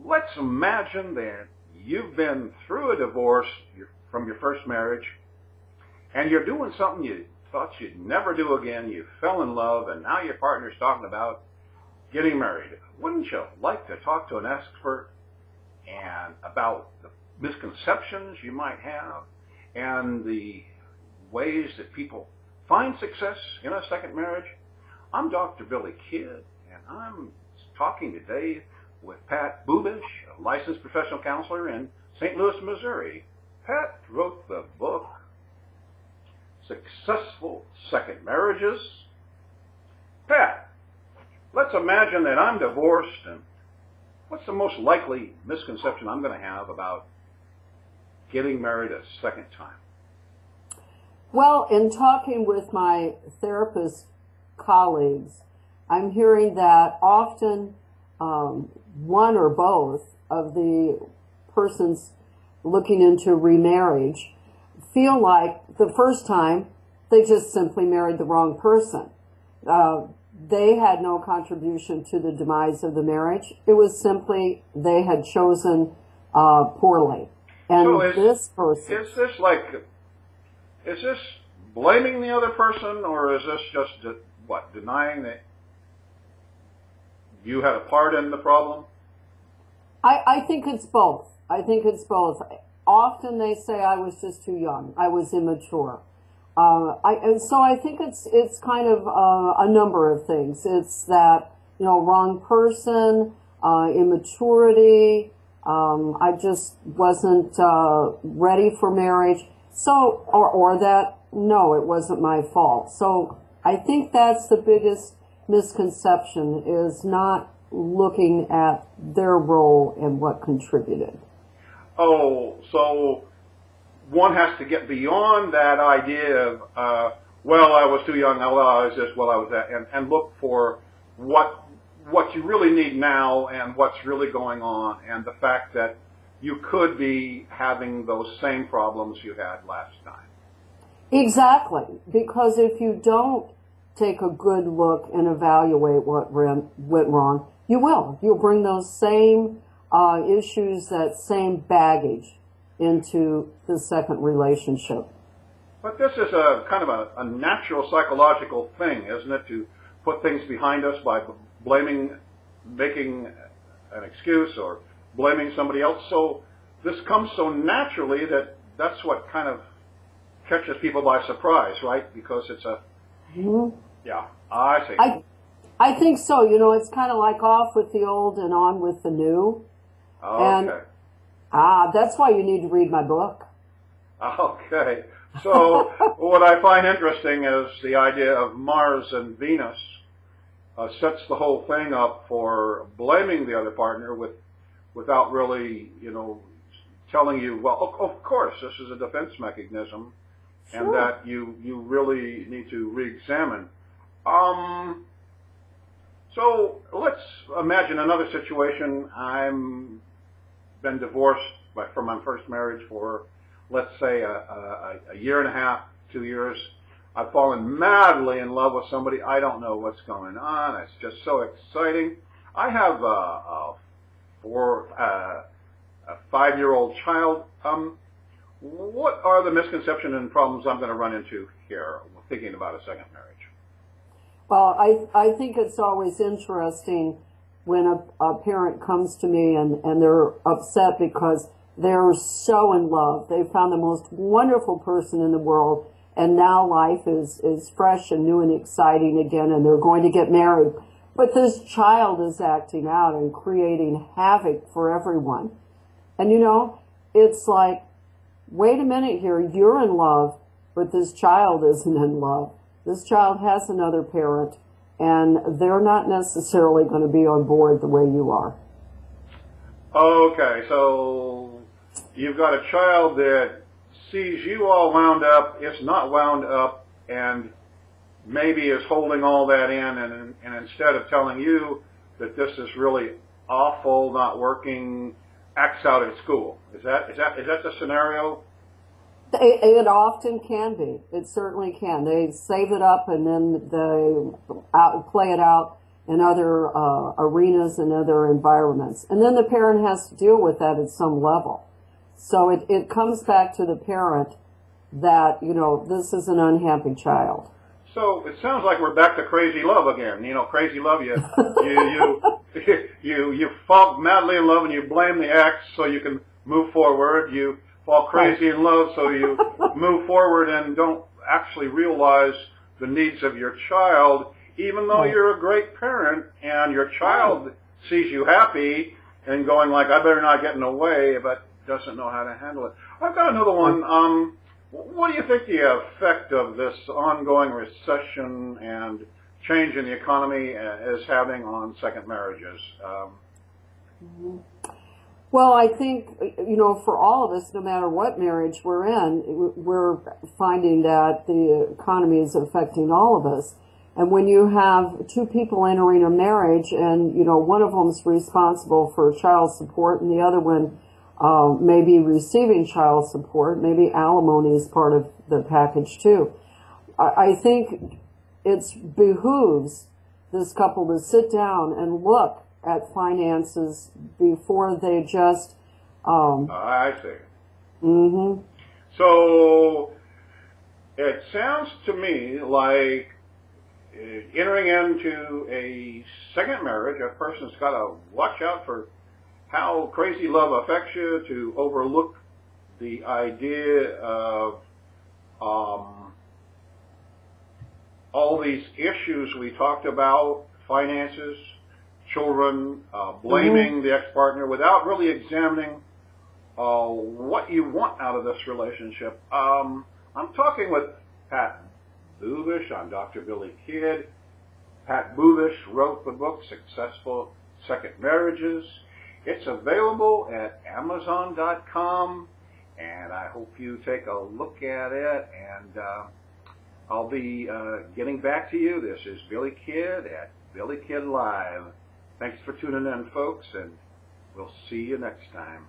let's imagine that you've been through a divorce from your first marriage, and you're doing something you thought you'd never do again. You fell in love, and now your partner's talking about getting married. Wouldn't you like to talk to an expert and about the misconceptions you might have and the ways that people find success in a second marriage? I'm Dr. Billy Kidd, and I'm talking today with Pat Bubash, a licensed professional counselor in St. Louis, Missouri. Pat wrote the book, Successful Second Marriages. Pat, let's imagine that I'm divorced, and what's the most likely misconception I'm going to have about getting married a second time? Well, in talking with my therapist colleagues, I'm hearing that often one or both of the persons looking into remarriage feel like the first time they just simply married the wrong person. They had no contribution to the demise of the marriage. It was simply they had chosen poorly. And so this person... Is this blaming the other person, or is this just, denying that you had a part in the problem? I think it's both. I think it's both. Often they say I was just too young. I was immature. And so I think it's kind of a number of things. It's that, wrong person, immaturity. I just wasn't ready for marriage. So, or that, no, it wasn't my fault. So I think that's the biggest misconception, is not looking at their role and what contributed. Oh, so one has to get beyond that idea of, well, I was too young, well, I was this, well, I was that, and look for what you really need now and what's really going on, and the fact that you could be having those same problems you had last time. Exactly, because if you don't take a good look and evaluate what went wrong, you'll bring those same issues, that same baggage into the second relationship. But this is a kind of a natural psychological thing, isn't it, to put things behind us by blaming, making an excuse or blaming somebody else. So this comes so naturally that that's what kind of catches people by surprise, right? Because it's a, yeah, I see. I think so. It's kind of like off with the old and on with the new. Okay. And that's why you need to read my book. Okay. So what I find interesting is the idea of Mars and Venus sets the whole thing up for blaming the other partner without really, telling you, well, of course, this is a defense mechanism, sure, and that you really need to re-examine. So let's imagine another situation. I'm been divorced from my first marriage for, let's say, a year and a half, 2 years. I've fallen madly in love with somebody. I don't know what's going on. It's just so exciting. I have a 5-year-old child. What are the misconceptions and problems I'm going to run into here thinking about a second marriage? Well, I think it's always interesting when a parent comes to me and they're upset because they're so in love. They found the most wonderful person in the world, and now life is fresh and new and exciting again, and they're going to get married. But this child is acting out and creating havoc for everyone. And it's like, wait a minute here, you're in love, but this child isn't in love. This child has another parent, and they're not necessarily going to be on board the way you are. Okay, so you've got a child that sees you all wound up, is not wound up, and maybe is holding all that in, and instead of telling you that this is really awful, not working, acts out at school. Is that the scenario? It often can be. It certainly can. They save it up and then they play it out in other arenas and other environments. And then the parent has to deal with that at some level. So it comes back to the parent that, you know, this is an unhappy child. So it sounds like we're back to crazy love again. You know, crazy love, you fall madly in love and you blame the ex so you can move forward. You fall crazy in love so you move forward and don't actually realize the needs of your child, even though you're a great parent and your child sees you happy and going like, I better not get in the way, but doesn't know how to handle it. I've got another one. What do you think the effect of this ongoing recession and change in the economy is having on second marriages? Well, I think, you know, for all of us, no matter what marriage we're in, we're finding that the economy is affecting all of us. And when you have two people entering a marriage and, you know, one of them's responsible for child support and the other one maybe receiving child support, maybe alimony is part of the package too. I think it behooves this couple to sit down and look at finances before they just... I see. Mm-hmm. So it sounds to me like entering into a second marriage, a person's got to watch out for how crazy love affects you, to overlook the idea of all these issues we talked about, finances, children, blaming the ex-partner without really examining what you want out of this relationship. I'm talking with Pat Bubash. I'm Dr. Billy Kidd. Pat Bubash wrote the book Successful Second Marriages. It's available at Amazon.com, and I hope you take a look at it, and I'll be getting back to you. This is Billy Kidd at Billy Kidd Live. Thanks for tuning in, folks, and we'll see you next time.